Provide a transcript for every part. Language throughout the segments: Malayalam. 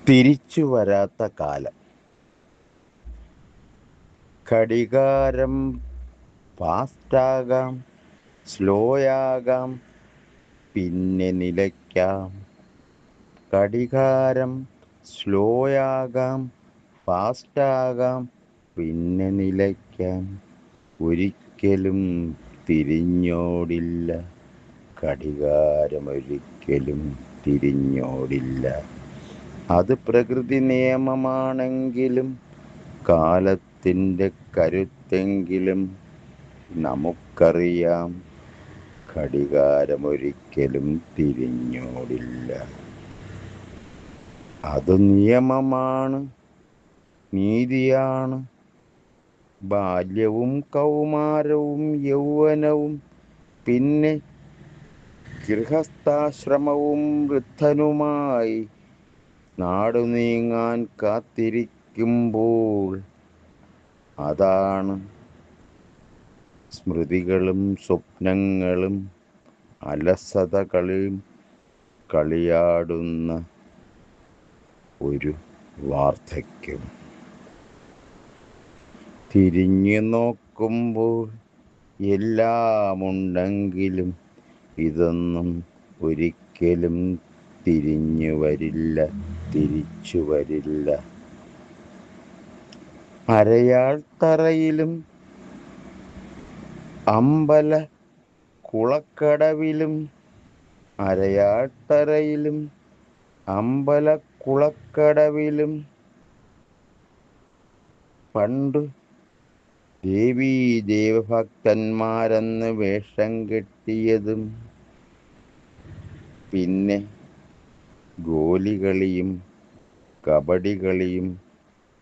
തിരിച്ചു വരാത്ത കാലം. ഘടികാരം ഫാസ്റ്റാകാം, സ്ലോയാകാം, പിന്നെ നിലയ്ക്കാം. ഘടികാരം സ്ലോയാകാം, ഫാസ്റ്റാകാം, പിന്നെ നിലയ്ക്കാം. ഒരിക്കലും തിരിഞ്ഞോടില്ല. ഘടികാരമൊരിക്കലും തിരിഞ്ഞോടില്ല. അത് പ്രകൃതി നിയമമാണെങ്കിലും കാലത്തിൻ്റെ കരുത്തെങ്കിലും നമുക്കറിയാം, ഘടികാരമൊരിക്കലും തിരിഞ്ഞോടില്ല. അത് നിയമമാണ്, നീതിയാണ്. ബാല്യവും കൗമാരവും യൗവനവും പിന്നെ ഗൃഹസ്ഥാശ്രമവും വൃദ്ധനുമായി നാടു നീങ്ങാൻ കാത്തിരിക്കുമ്പോൾ അതാണ് സ്മൃതികളും സ്വപ്നങ്ങളും അലസതകളും കളിയാടുന്ന ഒരു വാർദ്ധക്യം. തിരിഞ്ഞു നോക്കുമ്പോൾ എല്ലാമുണ്ടെങ്കിലും ഇതൊന്നും ഒരിക്കലും തിരിച്ചു വരില്ല. അരയാൾ തറയിലും അമ്പല കുളക്കടവിലും അമ്പലക്കുളക്കടവിലും പണ്ടു ദേവീ ദേവഭക്തന്മാരെന്ന് വേഷം കെട്ടിയതും പിന്നെ ഗോലികളിയും കബഡികളിയും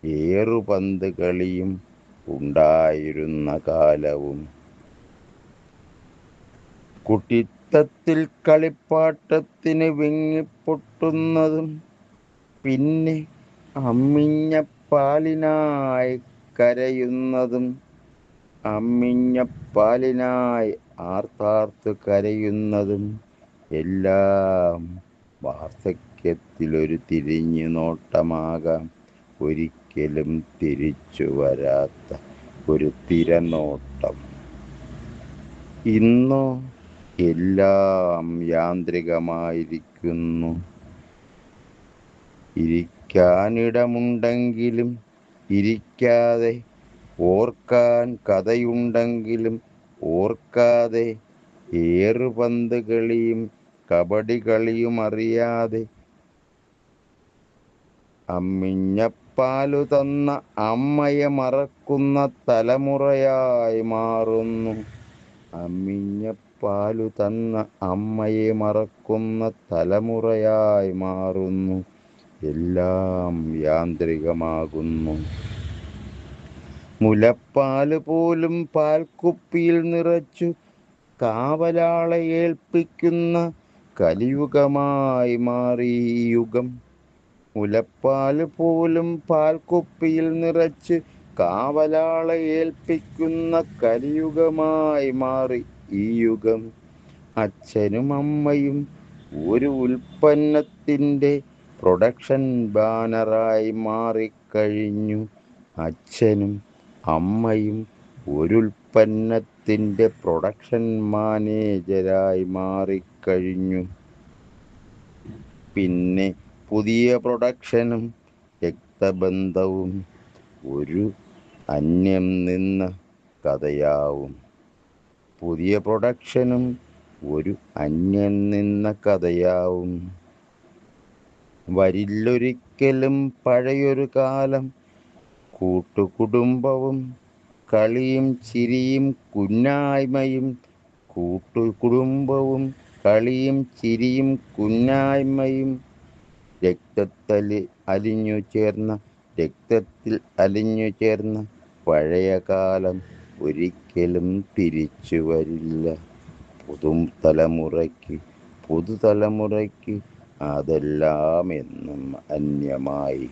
ഏറുപന്ത് കളിയും ഉണ്ടായിരുന്ന കാലവും കുട്ടിത്തത്തിൽ കളിപ്പാട്ടത്തിന് വിങ്ങിപ്പൊട്ടുന്നതും പിന്നെ അമ്മിഞ്ഞപ്പാലിനായി കരയുന്നതും ആർത്താർത്ത് കരയുന്നതും എല്ലാം വാർദ്ധക്യത്തിലൊരു തിരിഞ്ഞു നോട്ടമാകാം. ഒരിക്കലും തിരിച്ചു വരാത്ത ഒരു തിരനോട്ടം. ഇന്നോ എല്ലാം യാന്ത്രികമായിരിക്കുന്നു. ഇരിക്കാനിടമുണ്ടെങ്കിലും ഇരിക്കാതെ, ഓർക്കാൻ കഥയുണ്ടെങ്കിലും ഓർക്കാതെ, ഏറുപന്ത് കളിയും കബഡി കളിയും അറിയാതെ, അമ്മിഞ്ഞപ്പാലു തന്ന അമ്മയെ മറക്കുന്ന തലമുറയായി മാറുന്നു. അമ്മിഞ്ഞപ്പാലു തന്ന അമ്മയെ മറക്കുന്ന തലമുറയായി മാറുന്നു. എല്ലാം യാന്ത്രികമാകുന്നു. മുലപ്പാല് പോലും പാൽക്കുപ്പിയിൽ നിറച്ചു കാവലാളെ ഏൽപ്പിക്കുന്ന കലിയുഗമായി മാറി ഈ യുഗം. മുലപ്പാല് പോലും പാൽക്കുപ്പിയിൽ നിറച്ച് കാവലാളെ ഏൽപ്പിക്കുന്ന കലിയുഗമായി മാറി ഈ യുഗം. അച്ഛനും അമ്മയും ഒരു ഉൽപ്പന്നത്തിൻ്റെ പ്രൊഡക്ഷൻ ബാനറായി മാറിക്കഴിഞ്ഞു. അച്ഛനും അമ്മയും ഒരു ഉൽപ്പന്നത്തിൻ്റെ പ്രൊഡക്ഷൻ മാനേജരായി മാറിക്കഴിഞ്ഞു. പിന്നെ പുതിയ പ്രൊഡക്ഷനും രക്തബന്ധവും ഒരു അന്യം നിന്ന കഥയാവും. പുതിയ പ്രൊഡക്ഷനും ഒരു അന്യം നിന്ന കഥയാവും. വരില്ലൊരിക്കലും പഴയൊരു കാലം. കൂട്ടുകുടുംബവും കളിയും ചിരിയും കുന്നായ്മയും. കൂട്ടുകുടുംബവും കളിയും ചിരിയും കുന്നായ്മയും. രക്തത്തിൽ അലിഞ്ഞു ചേർന്ന പഴയ കാലം ഒരിക്കലും തിരിച്ചു വരില്ല. പുതുതലമുറയ്ക്ക് അതെല്ലാം എന്നും അന്യമായി.